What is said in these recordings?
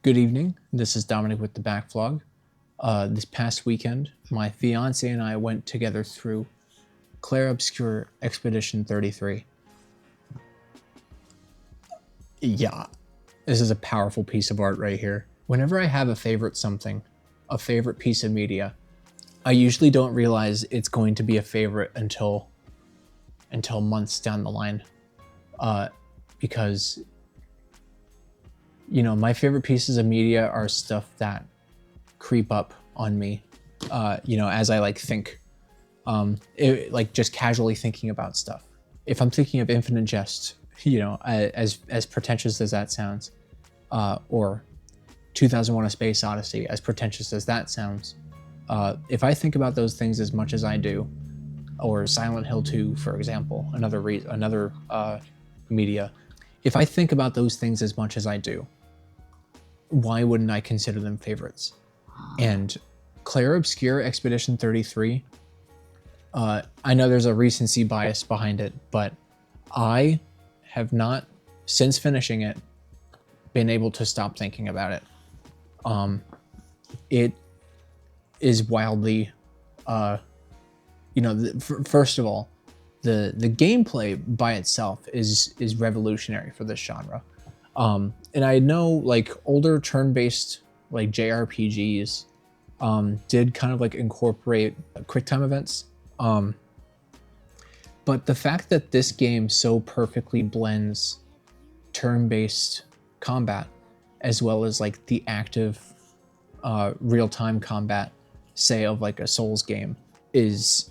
Good evening. This is Dominic with TheBackVlog. This past weekend, my fiance and I went together through Clair Obscur Expedition 33. Yeah, this is a powerful piece of art right here. Whenever I have a favorite something, a favorite piece of media, I usually don't realize it's going to be a favorite until months down the line, because my favorite pieces of media are stuff that creep up on me, as I think, like just casually thinking about stuff. If I'm thinking of Infinite Jest, as pretentious as that sounds, or 2001: A Space Odyssey, as pretentious as that sounds, if I think about those things as much as I do, or Silent Hill 2, for example, another media, if I think about those things as much as I do, why wouldn't I consider them favorites? And Clair Obscur Expedition 33, I know there's a recency bias behind it, but I have not, since finishing it, been able to stop thinking about it. It is wildly, first of all, the gameplay by itself is revolutionary for this genre. And I know like older turn-based like JRPGs did kind of like incorporate QuickTime events. But the fact that this game so perfectly blends turn-based combat as well as like the active real-time combat, say, of like a Souls game is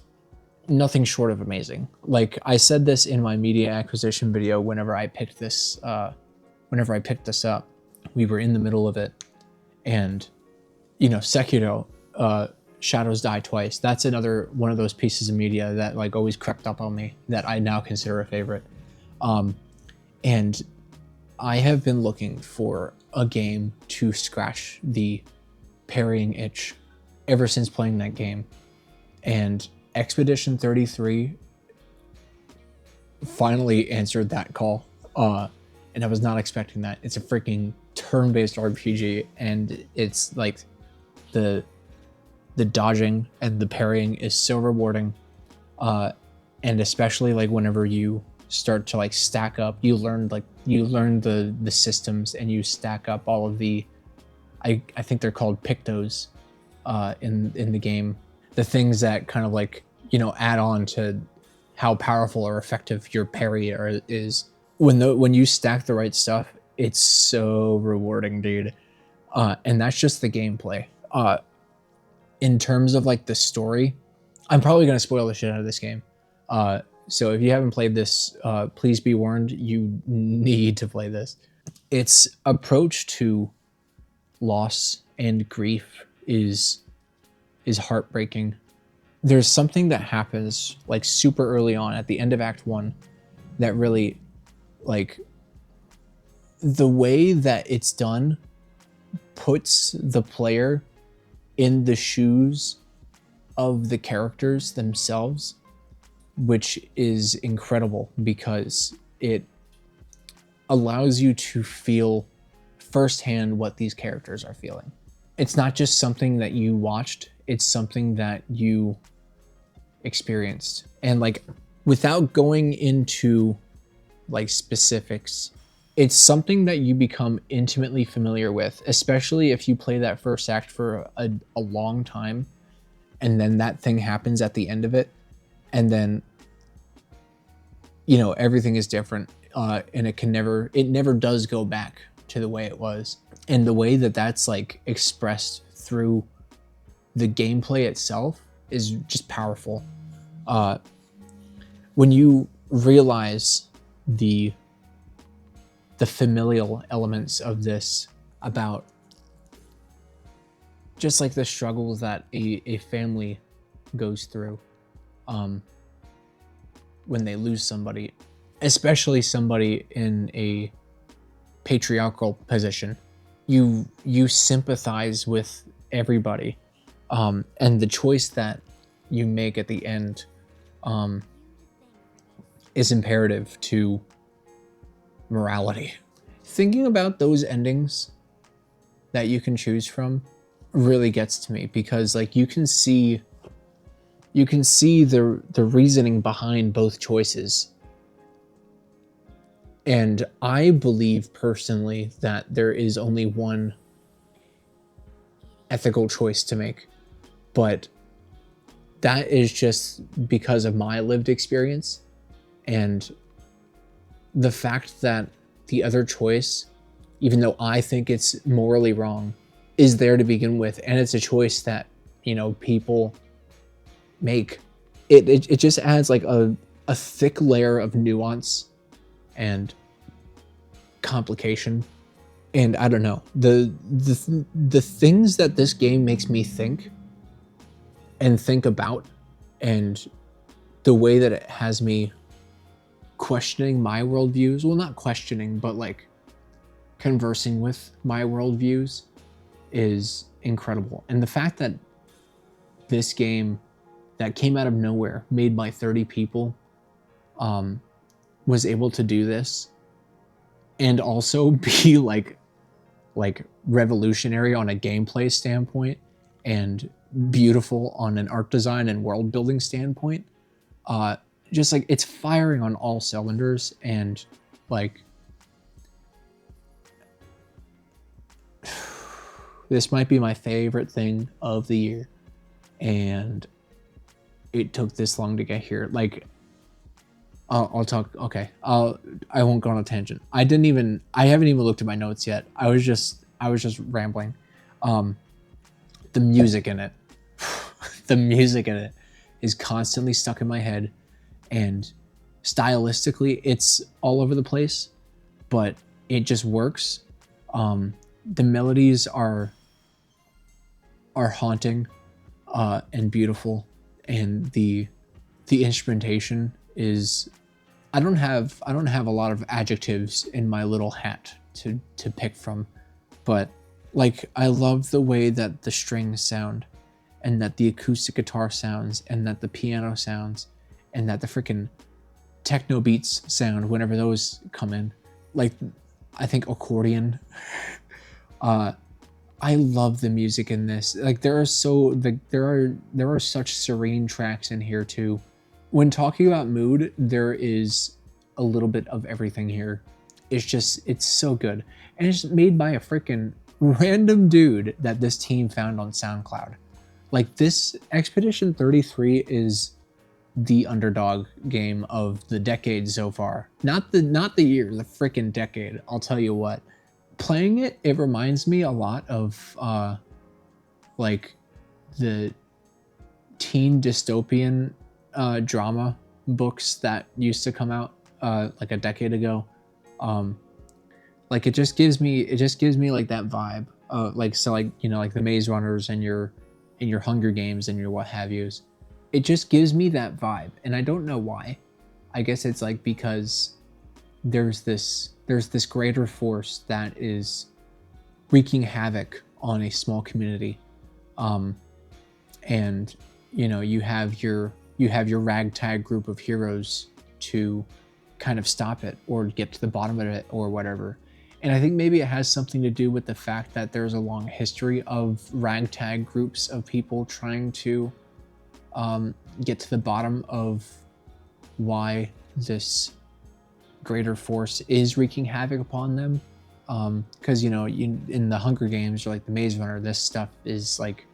nothing short of amazing. Like I said this in my media acquisition video whenever I picked this up. We were in the middle of it, and Sekiro, Shadows Die Twice, that's another one of those pieces of media that like always crept up on me that I now consider a favorite. And I have been looking for a game to scratch the parrying itch ever since playing that game, and Expedition 33 finally answered that call. And I was not expecting that. It's a freaking turn-based RPG, and it's like the dodging and the parrying is so rewarding, and especially like whenever you start to like stack up, you learn the systems, and you stack up all of the I think they're called pictos in the game, the things that kind of like add on to how powerful or effective your parry is. When you stack the right stuff, it's so rewarding, dude. And that's just the gameplay. In terms of like the story, I'm probably gonna spoil the shit out of this game. So if you haven't played this, please be warned, you need to play this. Its approach to loss and grief is heartbreaking. There's something that happens like super early on at the end of Act 1 that really, like, the way that it's done puts the player in the shoes of the characters themselves, which is incredible because it allows you to feel firsthand what these characters are feeling. It's not just something that you watched, it's something that you experienced. And like, without going into like specifics, it's something that you become intimately familiar with, especially if you play that first act for a long time, and then that thing happens at the end of it, and then everything is different, and it never does go back to the way it was. And the way that that's like expressed through the gameplay itself is just powerful. When you realize the familial elements of this, about just like the struggles that a family goes through when they lose somebody, especially somebody in a patriarchal position, you sympathize with everybody, and the choice that you make at the end is imperative to morality. Thinking about those endings that you can choose from really gets to me, because like you can see the reasoning behind both choices. And I believe personally that there is only one ethical choice to make, but that is just because of my lived experience and the fact that the other choice, even though I think it's morally wrong, is there to begin with, and it's a choice that, you know, people make. It just adds like a thick layer of nuance and complication. And I don't know, the things that this game makes me think about, and the way that it has me questioning my worldviews, well, not questioning, but like conversing with my worldviews, is incredible. And the fact that this game that came out of nowhere, made by 30 people, was able to do this and also be like revolutionary on a gameplay standpoint and beautiful on an art design and world building standpoint, just like it's firing on all cylinders. And like this might be my favorite thing of the year, and it took this long to get here. Like I'll talk. Okay, I won't go on a tangent. I haven't even looked at my notes yet. I was just rambling. The music in it, the music in it is constantly stuck in my head, and stylistically it's all over the place, but it just works. The melodies are haunting and beautiful, and the instrumentation is, I don't have a lot of adjectives in my little hat to pick from, but like I love the way that the strings sound, and that the acoustic guitar sounds, and that the piano sounds, and that the freaking techno beats sound whenever those come in. Like I think accordion. I love the music in this. Like there are such serene tracks in here too. When talking about mood, there is a little bit of everything here. It's so good. And it's made by a freaking random dude that this team found on SoundCloud. Like this Expedition 33 is the underdog game of the decade so far. Not the year, the freaking decade. I'll tell you what. Playing it reminds me a lot of like the teen dystopian drama books that used to come out like a decade ago. Like it just gives me like that vibe. Like so, like, you know, like the Maze Runners and your Hunger Games and your what have yous. It just gives me that vibe, and I don't know why. I guess it's like because there's this greater force that is wreaking havoc on a small community, and you know, you have your ragtag group of heroes to kind of stop it or get to the bottom of it or whatever. And I think maybe it has something to do with the fact that there's a long history of ragtag groups of people trying to get to the bottom of why this greater force is wreaking havoc upon them. Because you know, in the Hunger Games or like the Maze Runner, this stuff is like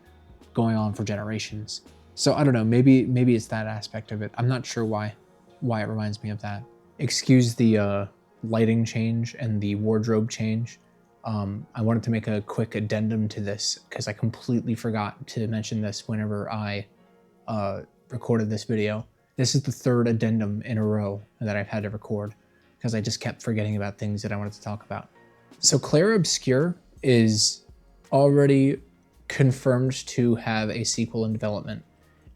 going on for generations. So I don't know, maybe it's that aspect of it. I'm not sure why it reminds me of that. Excuse the lighting change and the wardrobe change. I wanted to make a quick addendum to this because I completely forgot to mention this whenever I recorded this video. This is the third addendum in a row that I've had to record because I just kept forgetting about things that I wanted to talk about. So Clair Obscur is already confirmed to have a sequel in development,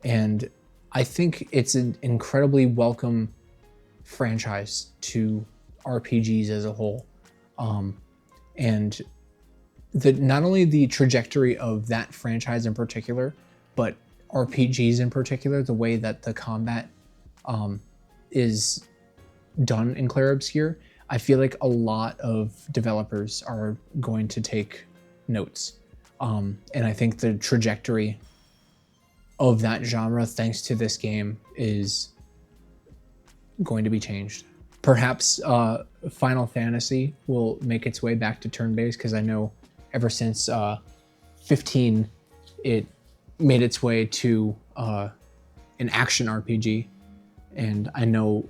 and I think it's an incredibly welcome franchise to RPGs as a whole. And not only the trajectory of that franchise in particular, but RPGs in particular, the way that the combat is done in Clair Obscur, I feel like a lot of developers are going to take notes. And I think the trajectory of that genre, thanks to this game, is going to be changed. Perhaps Final Fantasy will make its way back to turn-based, because I know ever since 15, it made its way to an action RPG, and I don't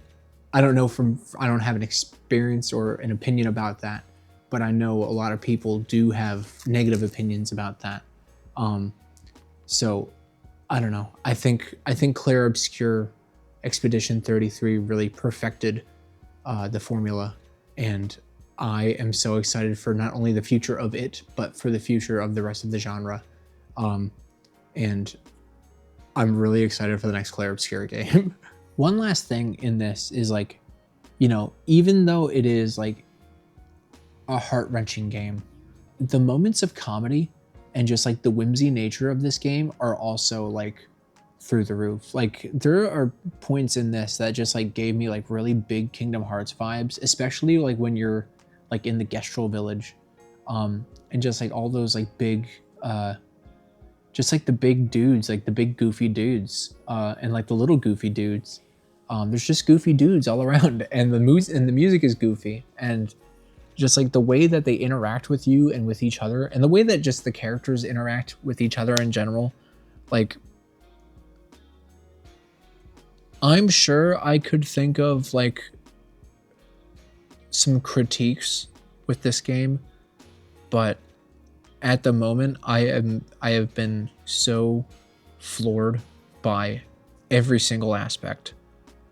have an experience or an opinion about that, but I know a lot of people do have negative opinions about that. So I don't know. I think Clair Obscur Expedition 33 really perfected the formula, and I am so excited for not only the future of it, but for the future of the rest of the genre. And I'm really excited for the next Clair Obscur game. One last thing in this is, like, you know, even though it is like a heart-wrenching game, the moments of comedy and just like the whimsy nature of this game are also like through the roof. Like, there are points in this that just like gave me like really big Kingdom Hearts vibes, especially like when you're like in the Gestral village, and just like all those like big just like the big dudes, like the big goofy dudes, and like the little goofy dudes. There's just goofy dudes all around, and the music is goofy, and just like the way that they interact with you and with each other, and the way that just the characters interact with each other in general. Like, I'm sure I could think of like some critiques with this game, but at the moment I have been so floored by every single aspect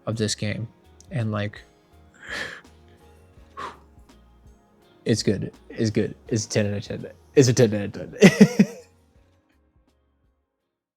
of this game, and like it's good. It's good. It's 10 out of 10. It's a 10 out of 10.